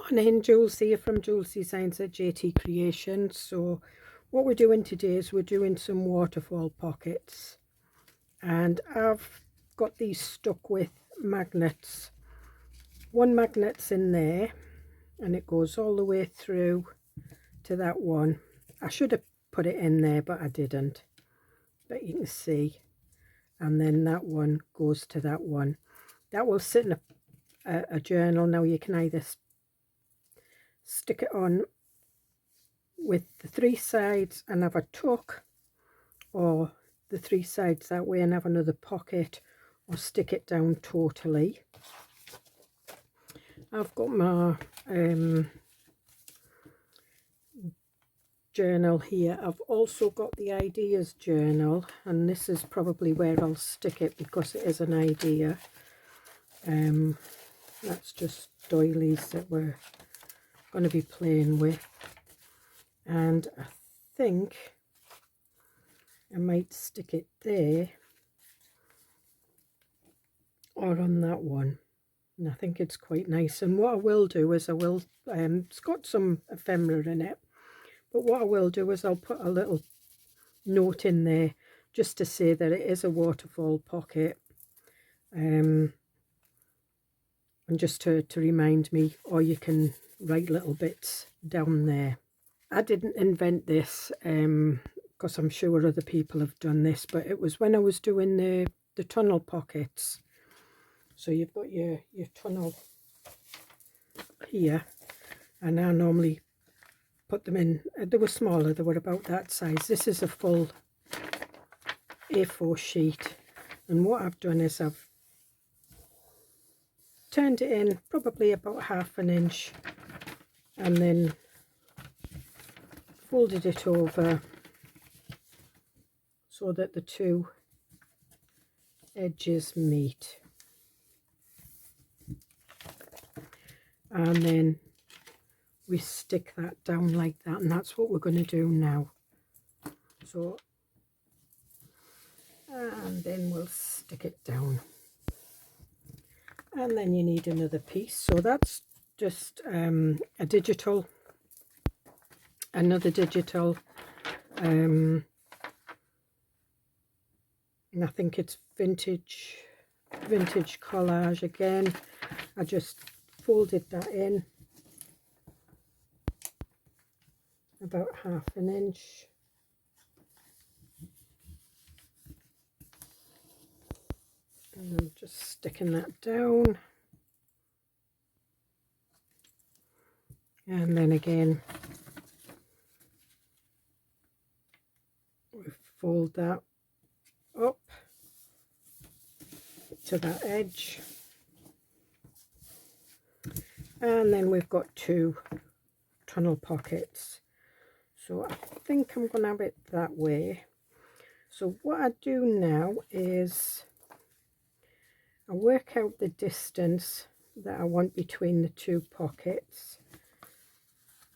Morning, Jules here from Joolsedesigns at JT Creations. So what we're doing today is we're doing some waterfall pockets, and I've got these stuck with magnets. One magnet's in there and it goes all the way through to that one. I should have put it in there but I didn't, but you can see, and then that one goes to that one. That will sit in a journal. Now you can either stick it on with the three sides and have a tuck, or the three sides that way and have another pocket, or stick it down totally. I've got my journal here. I've also got the ideas journal, and this is probably where I'll stick it because it is an idea. That's just doilies that we're going to be playing with, and I think I might stick it there or on that one, and I think it's quite nice. And what I will do is I will it's got some ephemera in it, but what I will do is I'll put a little note in there just to say that it is a waterfall pocket, and just to remind me, or you can write little bits down there. I didn't invent this because I'm sure other people have done this, but it was when I was doing the tunnel pockets. So you've got your tunnel here, and I normally put them in, they were smaller, they were about that size. This is a full A4 sheet, and what I've done is I've turned it in probably about 1/2 inch and then folded it over so that the two edges meet, and then we stick that down like that, and that's what we're going to do now. So, and then we'll stick it down, and then you need another piece. So that's just a digital, another digital, and I think it's vintage collage again. I just folded that in about 1/2 inch, and I'm just sticking that down, and then again we fold that up to that edge, and then we've got two tunnel pockets. So I think I'm going to have it that way. So what I do now is I work out the distance that I want between the two pockets,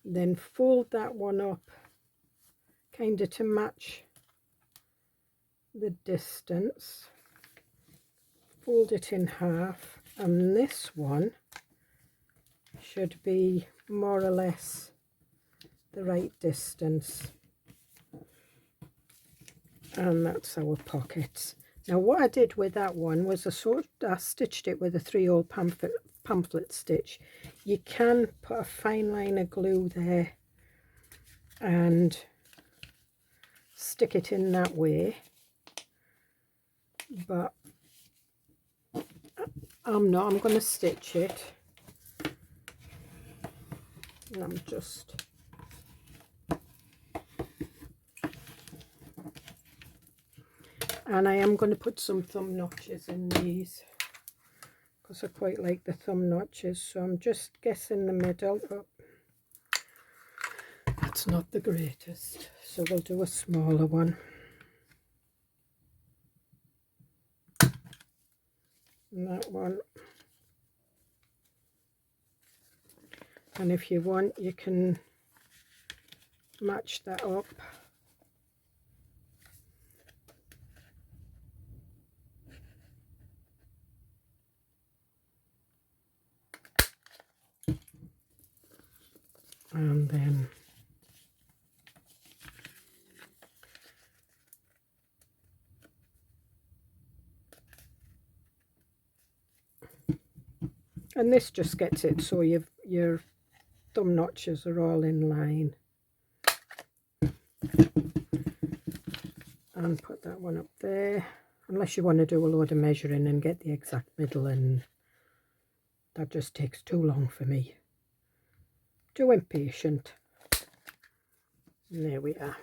then fold that one up kind of to match the distance, fold it in half, and this one should be more or less the right distance, and that's our pockets. Now what I did with that one was I stitched it with a 3/0 pamphlet stitch. You can put a fine line of glue there and stick it in that way, but I'm going to stitch it, and I'm just and I am going to put some thumb notches in these because I quite like the thumb notches. So I'm just guessing the middle. Oh, that's not the greatest, so we'll do a smaller one. And that one. And if you want, you can match that up. and then this just gets it so your thumb notches are all in line. And put that one up there, unless you want to do a load of measuring and get the exact middle, and that just takes too long for me. Too impatient. And there we are.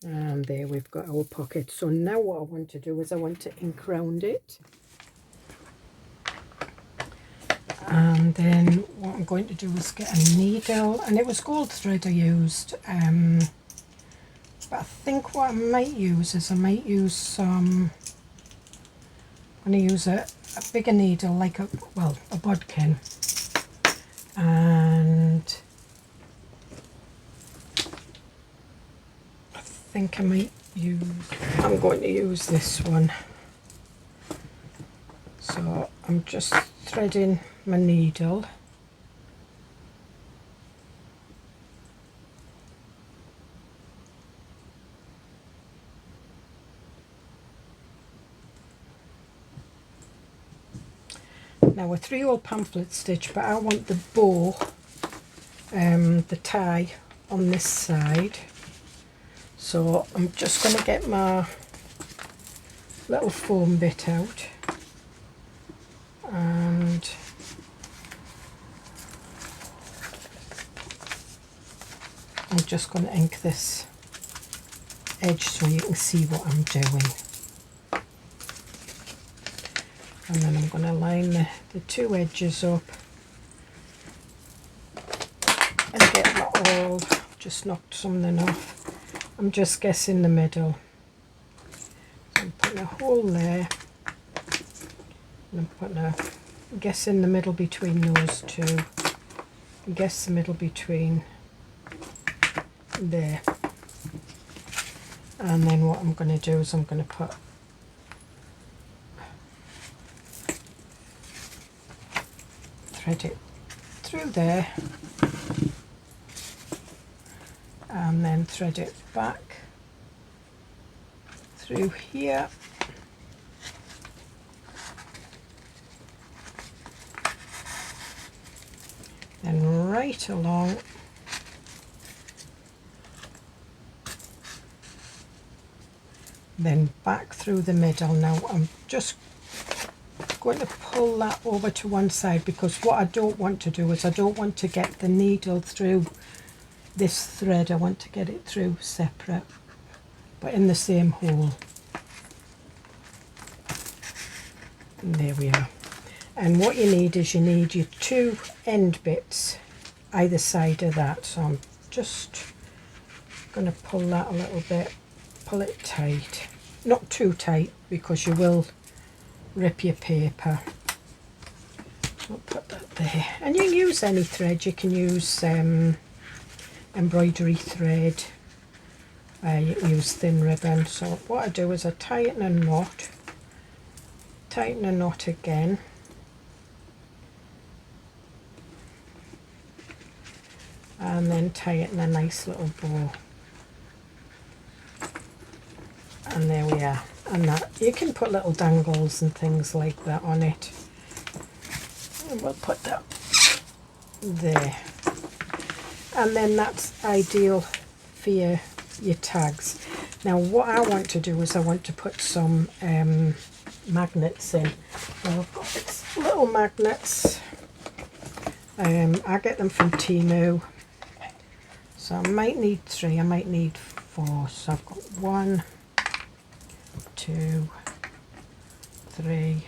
And there we've got our pocket. So now what I want to do is I want to ink round it. And then what I'm going to do is get a needle, and it was gold thread I used. But I think what I might use is I'm going to use a bigger needle, like a bodkin. And I think I'm going to use this one. So I'm just threading my needle. Now a 3-hole pamphlet stitch, but I want the bow, the tie on this side. So I'm just going to get my little foam bit out, and I'm just going to ink this edge so you can see what I'm doing. And then I'm going to line the two edges up and get that all, just knocked something off. I'm just guessing the middle. So I'm putting a hole there, and I'm putting guessing the middle between those two. Guess the middle between there. And then what I'm going to do is I'm going to put thread it through there, and then thread it back through here, then right along, then back through the middle. Now I'm just going to pull that over to one side, because what I don't want to do is I don't want to get the needle through this thread. I want to get it through separate but in the same hole. And there we are. And what you need is you need your two end bits either side of that. So I'm just going to pull that a little bit, pull it tight, not too tight because you will rip your paper. I'll put that there, and you can use any thread. You can use embroidery thread, you can use thin ribbon. So what I do is I tighten a knot again, and then tie it in a nice little bow, and there we are. And that, you can put little dangles and things like that on it, and we'll put that there. And then that's ideal for your tags. Now what I want to do is I want to put some magnets in. Now I've got these little magnets, I get them from Temu, so I might need 3, I might need 4. So I've got 1, 2, 3,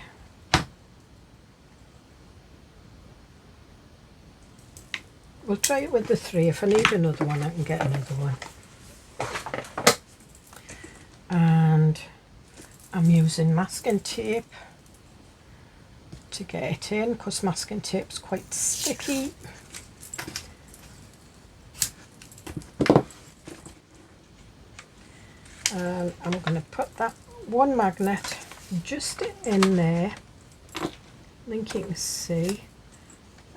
we'll try it with the 3. If I need another one, I can get another one. And I'm using masking tape to get it in, because masking tape's quite sticky. I'm going to put that one magnet just in there, I think you can see,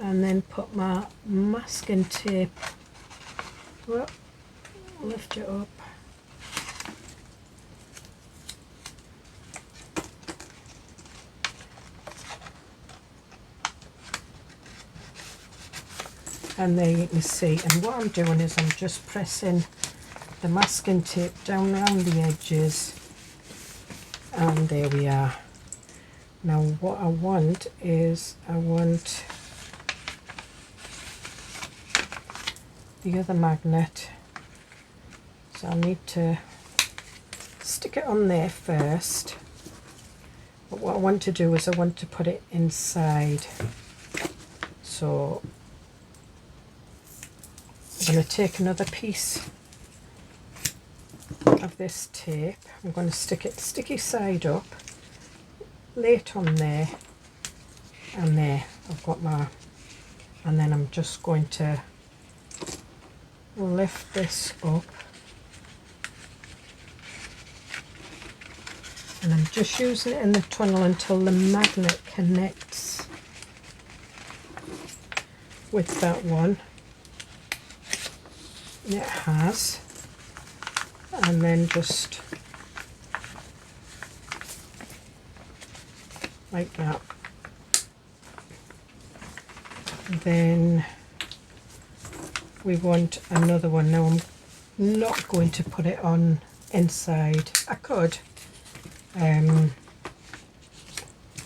and then put my masking tape, well, lift it up, and there you can see. And what I'm doing is I'm just pressing the masking tape down around the edges, and there we are. Now what I want is I want the other magnet, so I need to stick it on there first, but what I want to do is I want to put it inside. So I'm going to take another piece of this tape, I'm going to stick it sticky side up, lay it on there, and there I've got my, and then I'm just going to lift this up, and I'm just using it in the tunnel until the magnet connects with that one. It has, and then just like that. Then we want another one. Now I'm not going to put it on inside. I could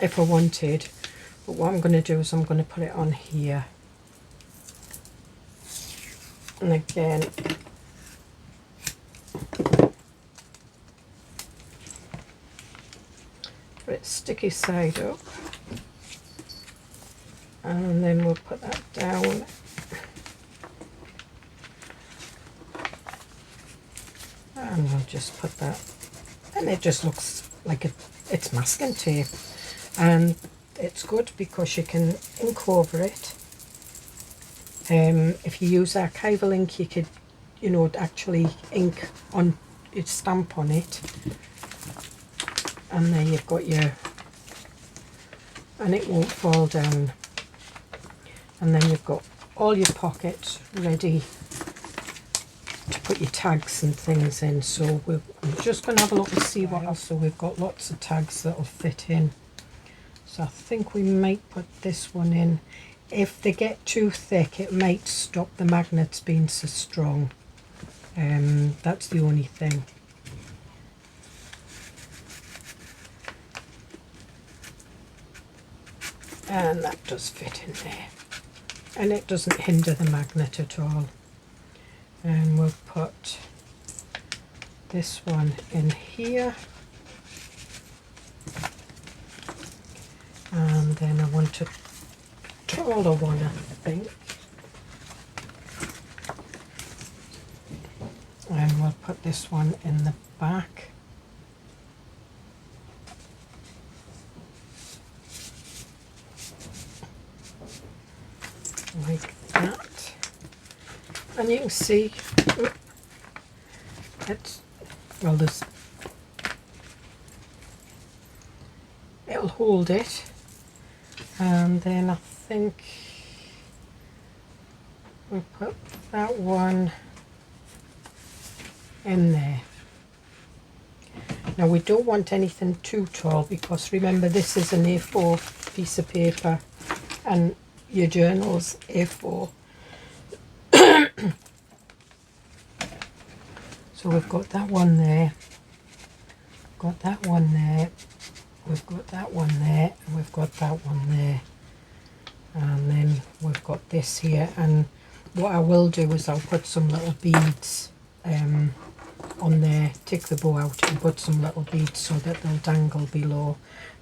if I wanted, but what I'm going to do is I'm going to put it on here. And again, put it sticky side up, and then we'll put that down, and we'll just put that, and it just looks like it's masking tape, and it's good because you can ink over it. If you use archival ink, you could, you know, actually ink on its stamp on it, and then you've got your, and it won't fall down, and then you've got all your pockets ready to put your tags and things in. So I'm just going to have a look and see what else. So we've got lots of tags that'll fit in, so I think we might put this one in. If they get too thick, it might stop the magnets being so strong. That's the only thing. And that does fit in there, and it doesn't hinder the magnet at all. And we'll put this one in here, and then I want to taller one, I think, and we'll put this one in the back, like that. And you can see it's, well, there's, it'll hold it, and then I think we'll put that one in there. Now we don't want anything too tall, because remember, this is an A4 piece of paper and your journal's A4. So we've got that one there, got that one there, we've got that one there, and we've got that one there, and then we've got this here. And what I will do is I'll put some little beads on there, take the bow out and put some little beads so that they'll dangle below.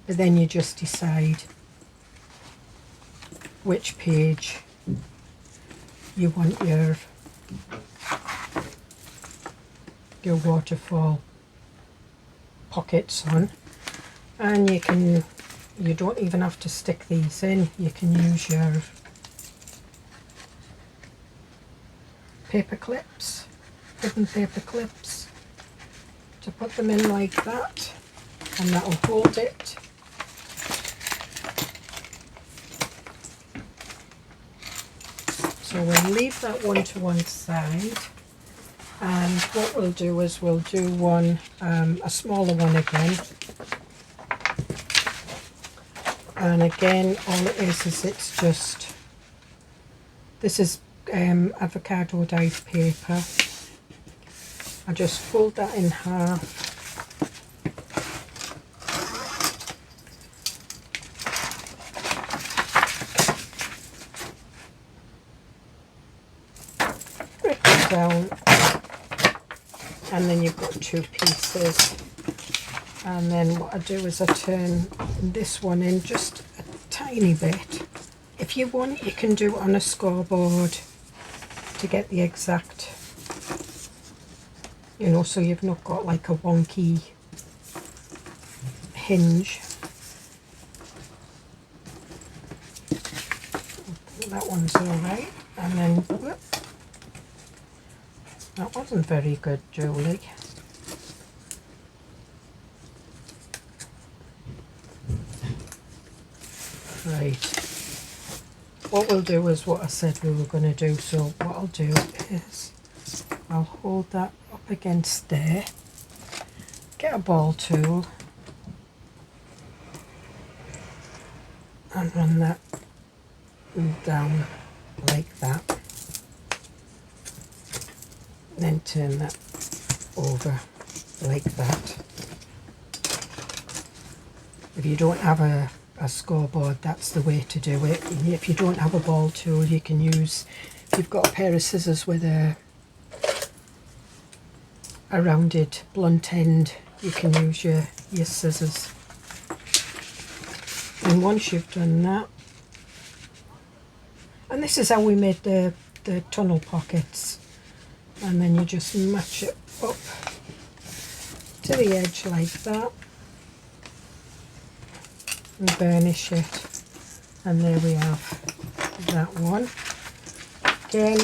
But then you just decide which page you want your waterfall pockets on, and you don't even have to stick these in. You can use your paper clips, hidden paper clips, to put them in like that, and that will hold it. So we'll leave that one to one side, and what we'll do is we'll do one, a smaller one again. And again, all it is it's just, this is avocado dyed paper. I just fold that in half. Rip it down, and then you've got two pieces. And then what I do is I turn this one in just a tiny bit. If you want, you can do it on a scoreboard to get the exact, you know, so you've not got like a wonky hinge. That one's alright. And then, whoop, that wasn't very good, Julie. Right, what we'll do is what I said we were going to do. So what I'll do is I'll hold that up against there, get a ball tool and run that down like that, then turn that over like that. If you don't have a scoreboard, that's the way to do it. If you don't have a ball tool, you can use, if you've got a pair of scissors with a rounded blunt end, you can use your scissors. And once you've done that, and this is how we made the tunnel pockets, and then you just match it up to the edge like that and burnish it, and there we have that one. Again,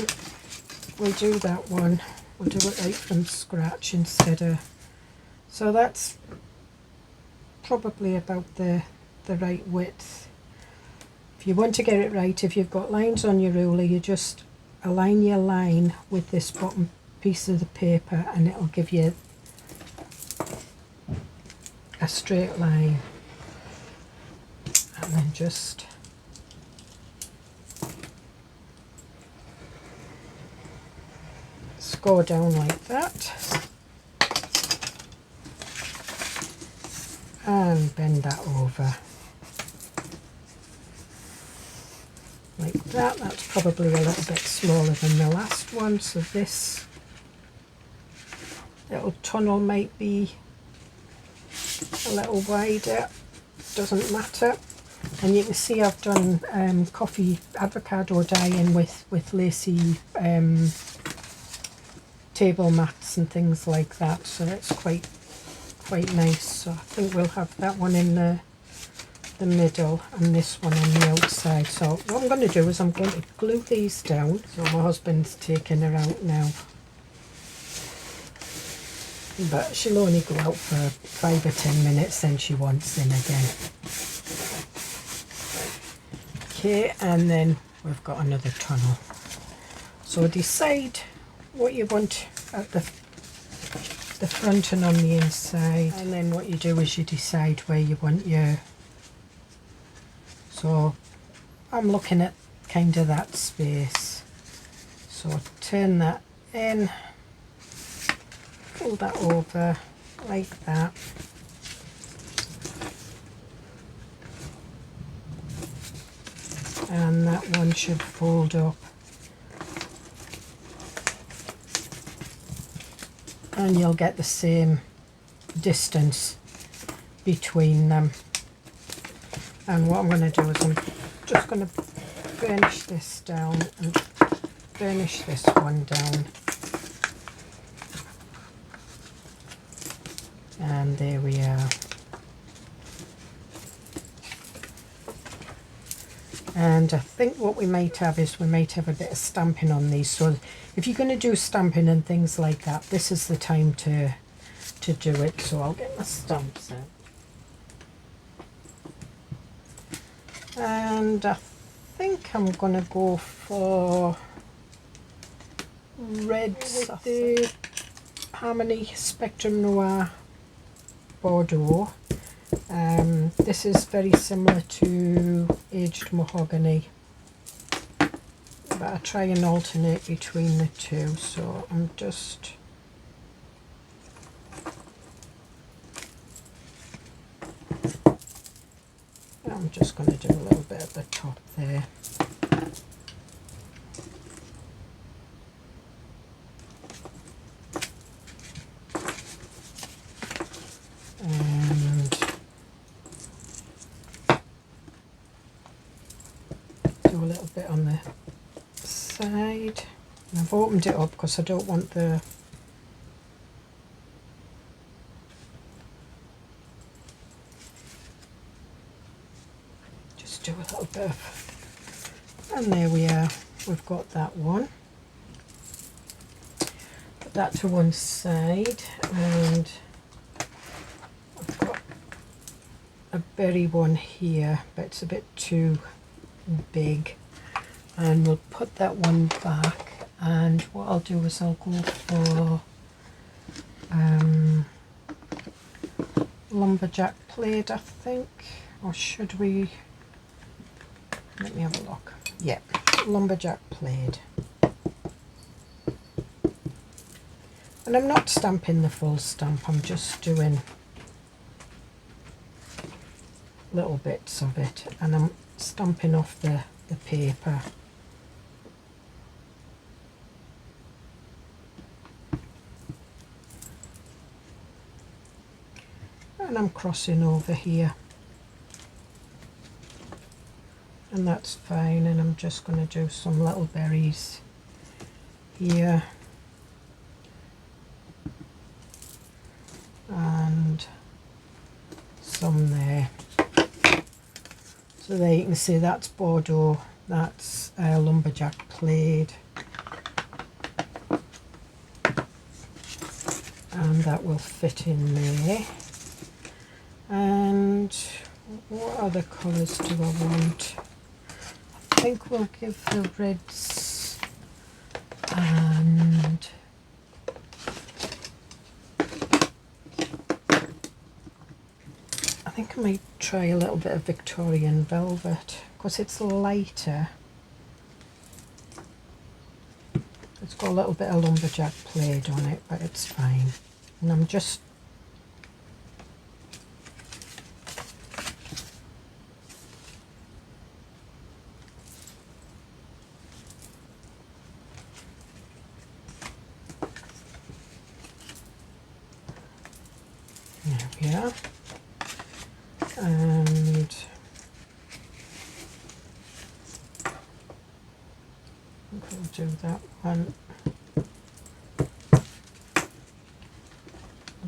we'll do that one, we'll do it right from scratch instead of, so that's probably about the right width. If you want to get it right, if you've got lines on your ruler, you just align your line with this bottom piece of the paper and it'll give you a straight line. And then just score down like that and bend that over like that. That's probably a little bit smaller than the last one, so this little tunnel might be a little wider, doesn't matter. And you can see I've done coffee avocado dye-in with lacy table mats and things like that, so it's quite nice. So I think we'll have that one in the middle and this one on the outside. So what I'm going to do is I'm going to glue these down. So my husband's taking her out now, but she'll only go out for 5 or 10 minutes, then she wants in again. Okay, and then we've got another tunnel. So decide what you want at the front and on the inside, and then what you do is you decide where you want your, so I'm looking at kind of that space, so turn that in, pull that over like that, and that one should fold up, and you'll get the same distance between them. And what I'm going to do is I'm just going to burnish this down and burnish this one down, and there we are. And I think what we might have is we might have a bit of stamping on these. So if you're going to do stamping and things like that, this is the time to to do it, so I'll get my stamps out. And I think I'm going to go for reds with the Harmony Spectrum Noir Bordeaux. This is very similar to Aged Mahogany, but I try and alternate between the two, so I'm just going to do a little bit at the top there. And do a little bit on the side. And I've opened it up because I don't want the do a little bit of, and there we are, we've got that one. Put that to one side, and I've got a berry one here, but it's a bit too big, and we'll put that one back. And what I'll do is I'll go for lumberjack plaid, I think, or should we? Let me have a look. Yeah, lumberjack plaid. And I'm not stamping the full stamp, I'm just doing little bits of it, and I'm stamping off the paper. And I'm crossing over here. And that's fine, and I'm just going to do some little berries here and some there. So there you can see that's Bordeaux, that's lumberjack plaid, and that will fit in there. And what other colours do I want? I think we'll give the reds and I think I might try a little bit of Victorian velvet because it's lighter. It's got a little bit of lumberjack plaid on it, but it's fine. And I'm just here, and we'll do that one. I'll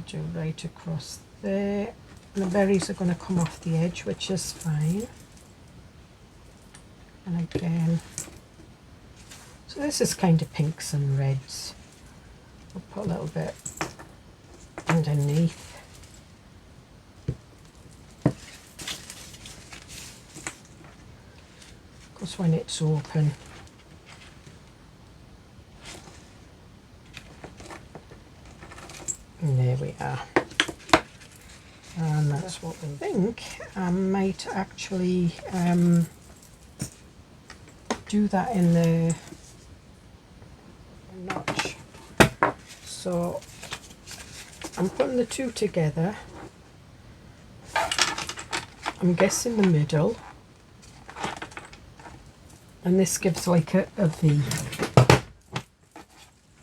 do right across there. And the berries are going to come off the edge, which is fine. And again, so this is kind of pinks and reds. I'll put a little bit underneath. Because when it's open, and there we are. And that's what we think. I might actually do that in the notch. So I'm putting the two together. I'm guessing the middle. And this gives like a V.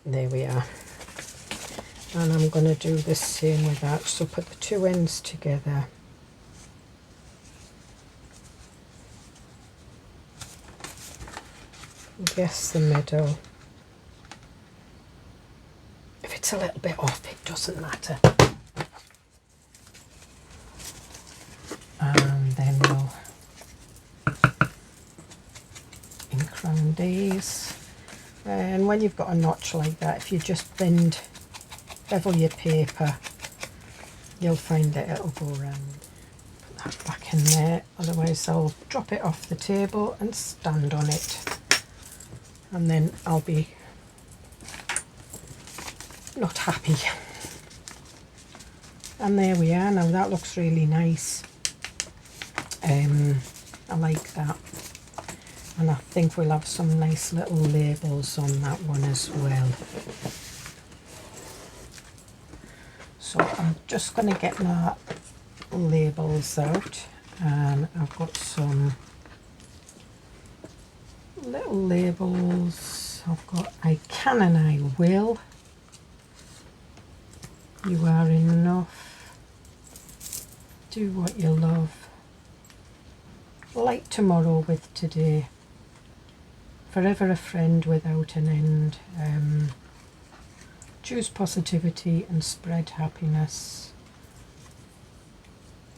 There we are. And I'm going to do the same with that. So put the two ends together. Guess the middle. If it's a little bit off, it doesn't matter. And then we'll crown these. And when you've got a notch like that, if you just bevel your paper you'll find that it'll go around. Put that back in there, otherwise I'll drop it off the table and stand on it, and then I'll be not happy. And there we are. Now that looks really nice. I like that, and I think we'll have some nice little labels on that one as well. So I'm just going to get my labels out, and I've got some little labels. I've got I can and I will, you are enough, do what you love, like tomorrow with today, forever a friend without an end, choose positivity and spread happiness.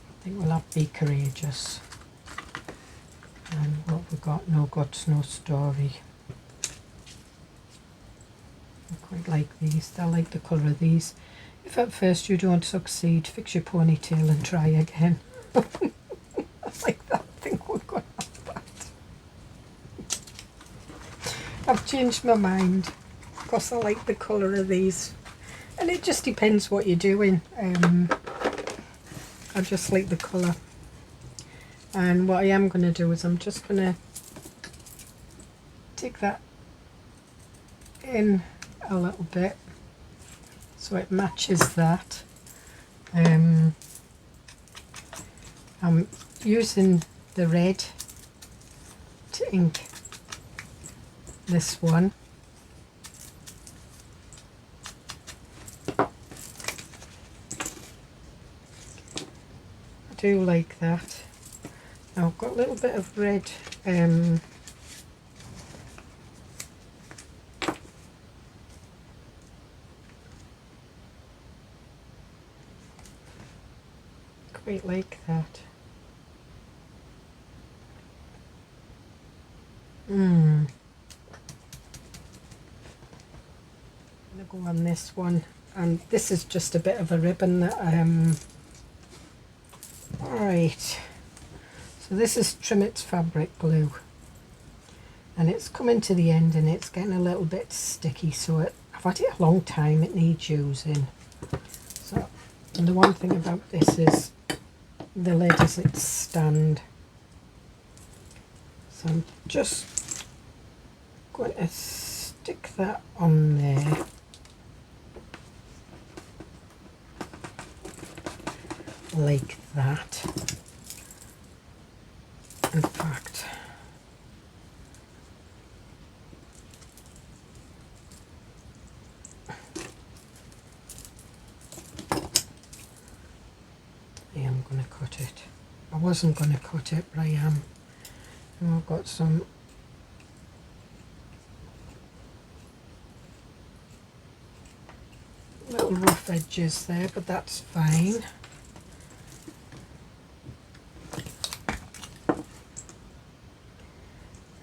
I think we'll have be courageous. And what we got, no guts, no story. I quite like these. I like the colour of these. If at first you don't succeed, fix your ponytail and try again. I like that. I think we're going to have that. I've changed my mind because I like the colour of these, and it just depends what you're doing. I just like the colour, and what I am going to do is I'm just going to take that in a little bit so it matches that. I'm using the red to ink this one. I do like that. Now I've got a little bit of red quite like that. I'm gonna go on this one, and this is just a bit of a ribbon that alright, so this is Trimmit's fabric glue, and it's coming to the end and it's getting a little bit sticky, so I've had it a long time, it needs using. So, and the one thing about this is the lid is its stand, so I'm just going to stick that on there. Like that. In fact, I am going to cut it. I wasn't going to cut it, but I am. And I've got some little rough edges there, but that's fine.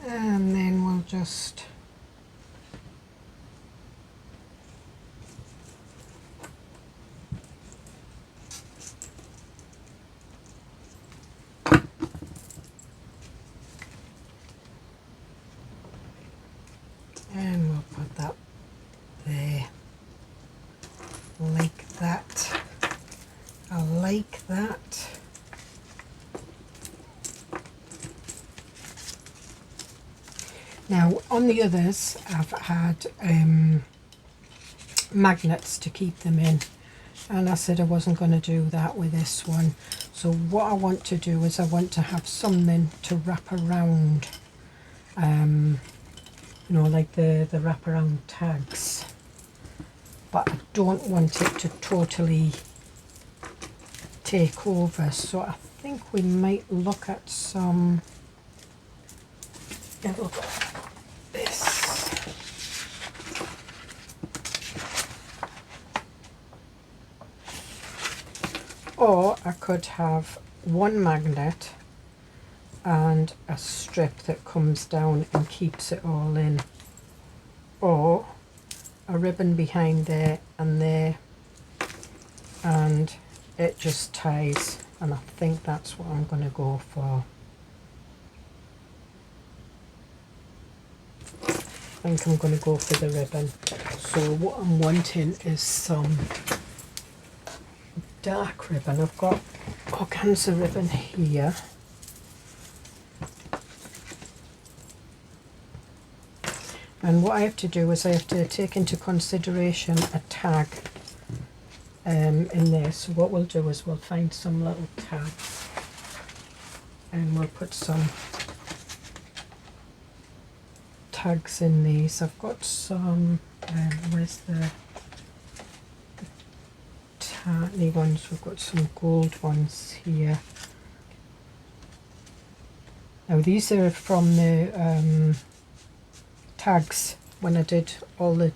And then we'll just put that there, like that. I like that. Now on the others I've had magnets to keep them in, and I said I wasn't going to do that with this one. So what I want to do is I want to have something to wrap around, you know, like the wraparound tags, but I don't want it to totally take over. So I think we might look at some, yeah, look at this. Or I could have one magnet and a strip that comes down and keeps it all in, or a ribbon behind there, and it just ties, and I think that's what I'm going to go for. I think I'm going to go for the ribbon. So what I'm wanting is some dark ribbon. I've got organza ribbon here. And what I have to do is I have to take into consideration a tag in there. So what we'll do is we'll find some little tags and we'll put some tags in these. I've got some, where's the tiny ones? We've got some gold ones here. Now these are from the tags when I did all the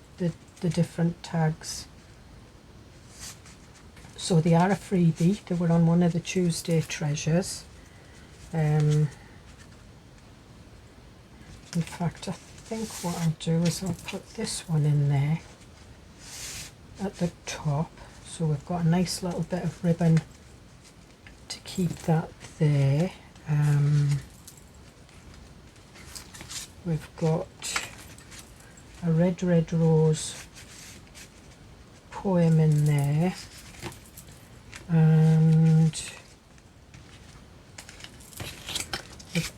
different tags. So they are a freebie. They were on one of the Tuesday treasures. In fact, I think what I'll do is I'll put this one in there at the top. So we've got a nice little bit of ribbon to keep that there. We've got a red rose poem in there, and we've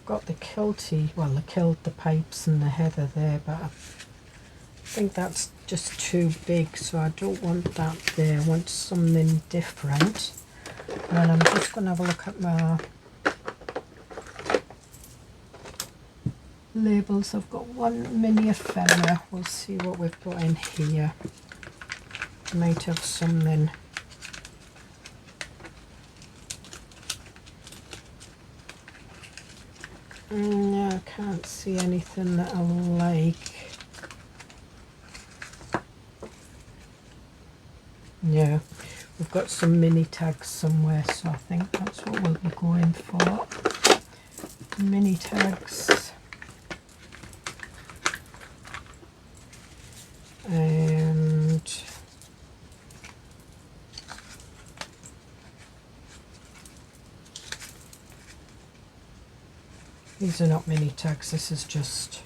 got the kilty, well, the pipes and the heather there, but I think that's just too big, so I don't want that there. I want something different. And I'm just going to have a look at my labels. I've got one mini ephemera. We'll see what we've got in here. Might have something. No, I can't see anything that I like. Yeah, we've got some mini tags somewhere, so I think that's what we'll be going for. Mini tags. And these are not mini tags, this is just,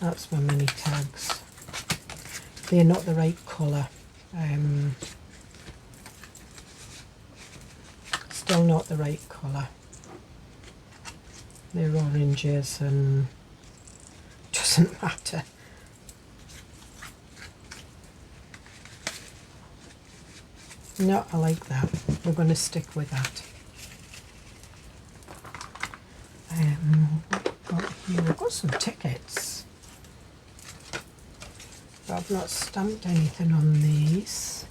that's my mini tags. They're not the right colour. Still not the right colour. They're oranges and doesn't matter. No, I like that. We're going to stick with that. We've got some tickets, but I've not stamped anything on these.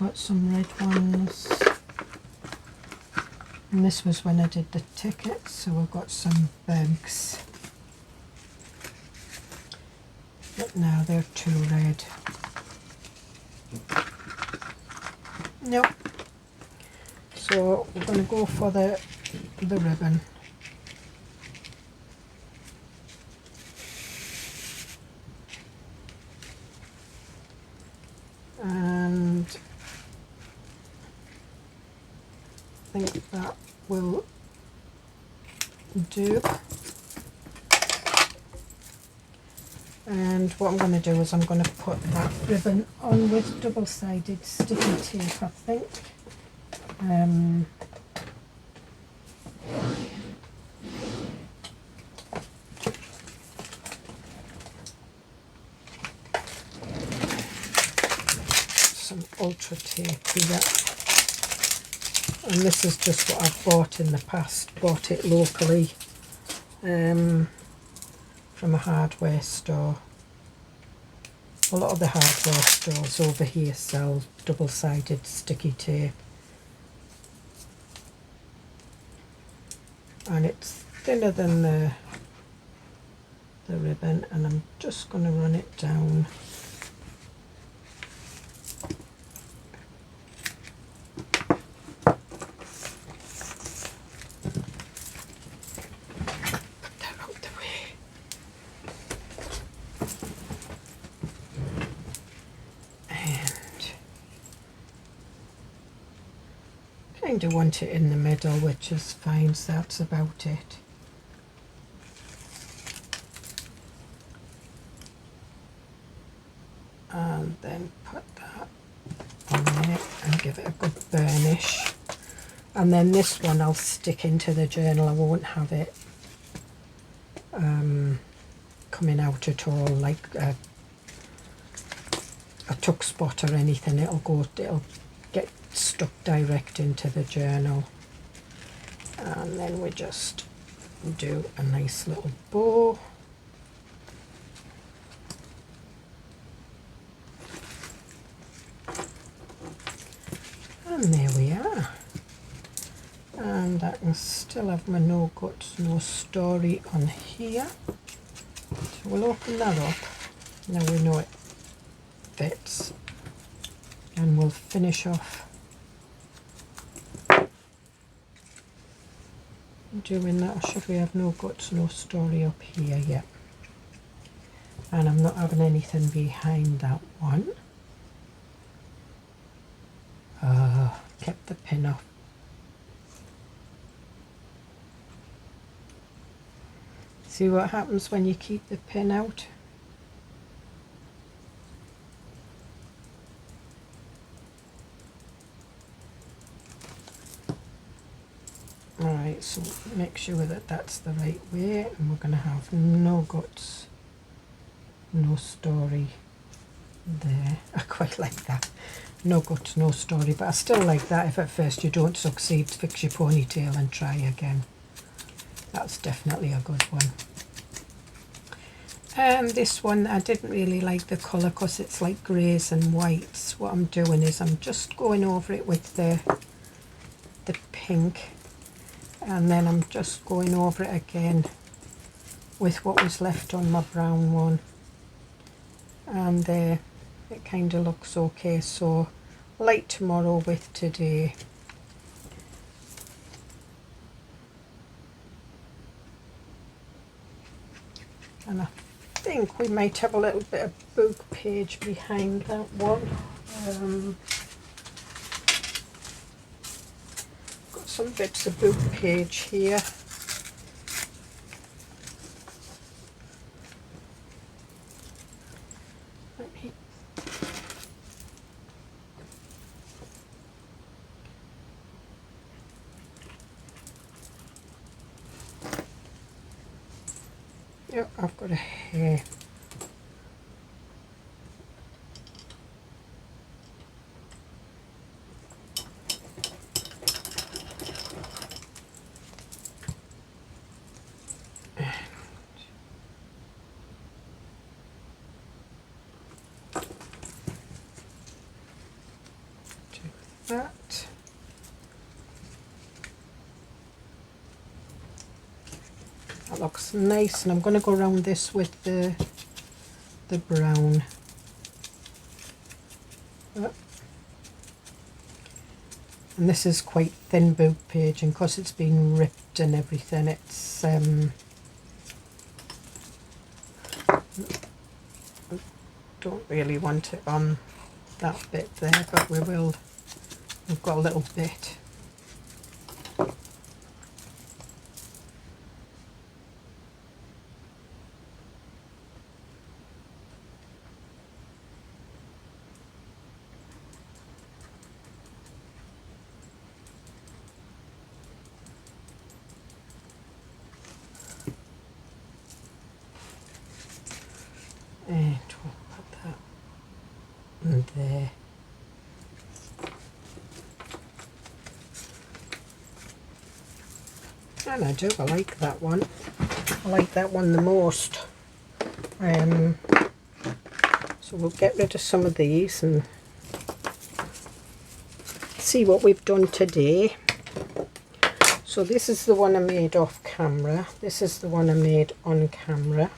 Got some red ones. And this was when I did the tickets, so we've got some bugs. But now they're too red. Nope. So we're going to go for the ribbon. And I think that will do. And what I'm going to do is I'm going to put that ribbon on with double-sided sticky tape, I think. Some ultra tape here. And this is just what I've bought in the past. Bought it locally from a hardware store. A lot of the hardware stores over here sell double-sided sticky tape. And it's thinner than the ribbon, and I'm just going to run it down. kind of want it in the middle, which is fine, so that's about it. And then put that on there and give it a good burnish. And then this one I'll stick into the journal. I won't have it coming out at all like a tuck spot or anything. It'll get stuck direct into the journal. And then we just do a nice little bow. And there we are. And I can still have my no guts, no story on here. So we'll open that up. Now we know it fits. And we'll finish off doing that. Or should we have no guts, no story up here? Yeah. And I'm not having anything behind that one. Kept the pin off. See what happens when you keep the pin out? Alright, so make sure that that's the right way, and we're going to have no guts, no story there. I quite like that. No guts, no story, but I still like that. If at first you don't succeed, fix your ponytail and try again. That's definitely a good one. This one I didn't really like the colour because it's like greys and whites. What I'm doing is I'm just going over it with the pink, and then I'm just going over it again with what was left on my brown one, and it kind of looks okay. So like tomorrow with today. And I think we might have a little bit of book page behind that one. Got some bits of book page here. Yep, I've got a hair. Do that. That looks nice, and I'm going to go around this with the brown. And this is quite thin book page, and because it's been ripped and everything, it's don't really want it on that bit there, but we will. We've got a little bit. And we'll put that in there. And I like that one. I like that one the most. So we'll get rid of some of these and see what we've done today. So this is the one I made off camera. This is the one I made on camera.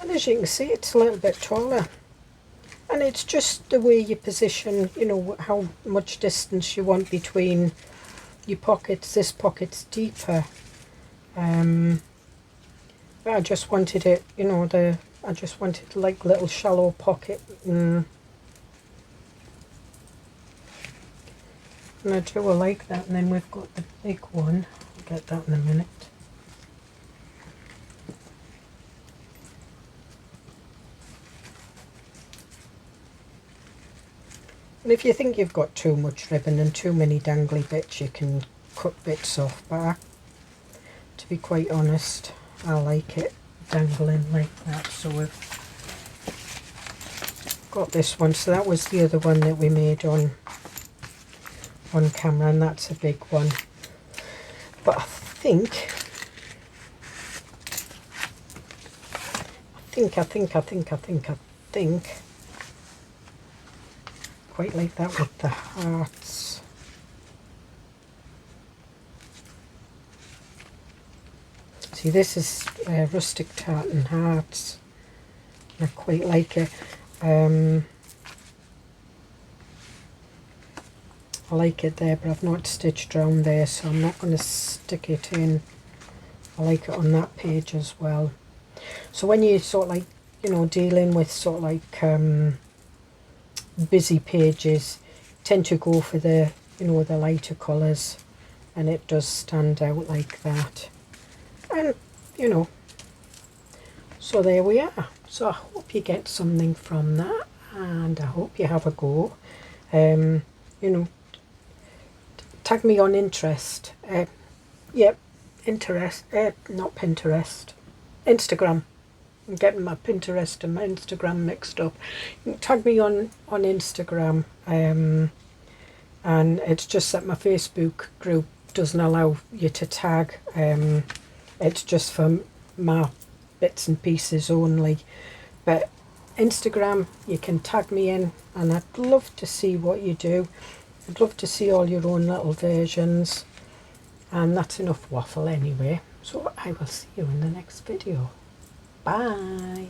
And as you can see, it's a little bit taller. And it's just the way you position, you know, how much distance you want between your pockets. This pocket's deeper. I just wanted it, you know, I just wanted like little shallow pocket. And I do like that. And then we've got the big one. I'll get that in a minute. And if you think you've got too much ribbon and too many dangly bits, you can cut bits off. But to be quite honest, I like it dangling like that. So we've got this one. So that was the other one that we made on camera, and that's a big one. But I think quite like that with the hearts. See, this is rustic tartan hearts. I quite like it. I like it there, but I've not stitched around there, so I'm not going to stick it in. I like it on that page as well. So when you sort of like, you know, dealing with sort of like busy pages, tend to go for the, you know, the lighter colours, and it does stand out like that. And you know, so there we are. So I hope you get something from that, and I hope you have a go. You know, tag me on Interest. Yep, Interest, not Pinterest, Instagram. I'm getting my Pinterest and my Instagram mixed up. You can tag me on Instagram, and it's just that my Facebook group doesn't allow you to tag. It's just for my bits and pieces only. But Instagram, you can tag me in, and I'd love to see what you do. I'd love to see all your own little versions. And that's enough waffle anyway. So I will see you in the next video. Bye.